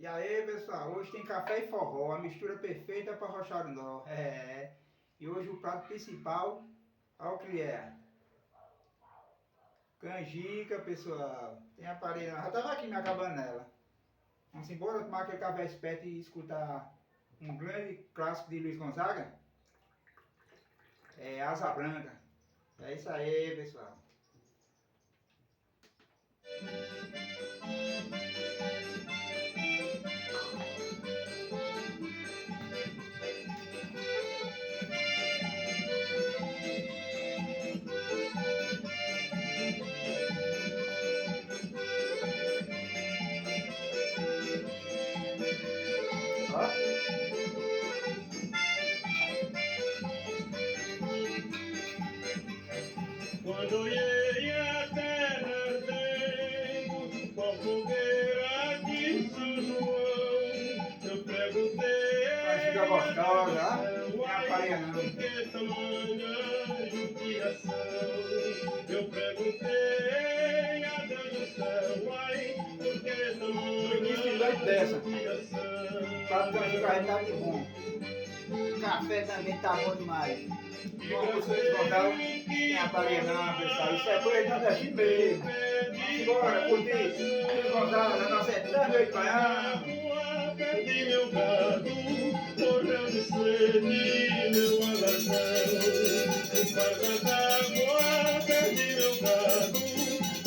E aí, pessoal, hoje tem café e forró, a mistura perfeita para rochar o nó. E hoje o prato principal, olha o que é. Canjica, pessoal. Tem aparelho, já estava aqui na cabanela. Vamos embora tomar aquele café esperto e escutar um grande clássico de Luiz Gonzaga. É Asa Branca. É isso aí, pessoal. Ó. Quando ia a terra ardendo, com a fogueira de São João, eu perguntei Canjica gostosa, ó. céu, Não ai, aparelha não. por que tamanha judiação? Eu perguntei a Deus do céu, ai, por que No início de noite tamanha dessa, judiação? prato de canjica aí tá muito bom. Café também tá bom demais. Uma música de Gonzaga, tem aparelho não, pessoal. Isso é coisa de nordestino mesmo. Vamos embora, curtir Luiz Gonzaga na nossa eterna noite baiana. Perdi meu gado, morreu de sede, meu alazão. O pai d'água, perdi meu gado,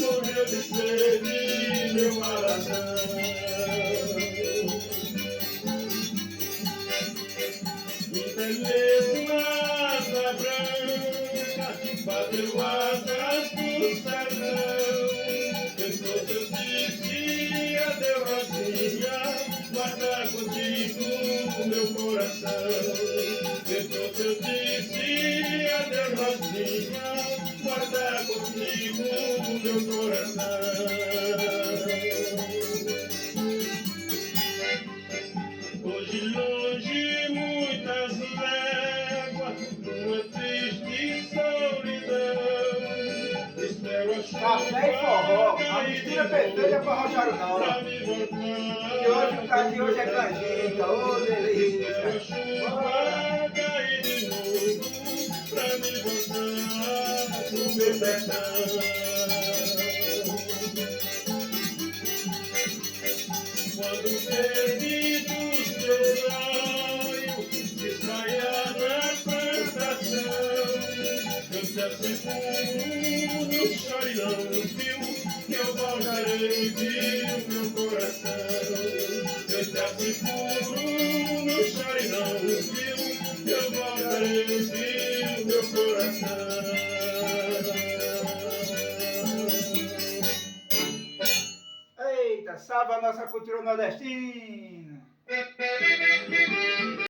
morreu de sede, meu alazão. Beleza, asa branca, bateu asas pro sertão. Pensou seus dias, deu rosinha, guarda contigo meu coração. Pensou seus dias, deu rosinha, guarda contigo meu coração. Hoje longe muitas léguas, numa triste solidão. Espero a chuva Café e forró, a mistura perfeita para rochar o nó. pra me voltar. E hoje o prato de hoje é canjica, ô Espero a delícia. chuva cair de novo pra me voltar pro meu sertão. Quando perdi dos teus olhos, se espalhar na plantação, eu te asseguro, não chore não, viu, que eu voltarei, viu, meu coração. Eu te asseguro, não chore não, viu, que eu voltarei, viu, meu coração. Eita, salva a nossa cultura nordestina.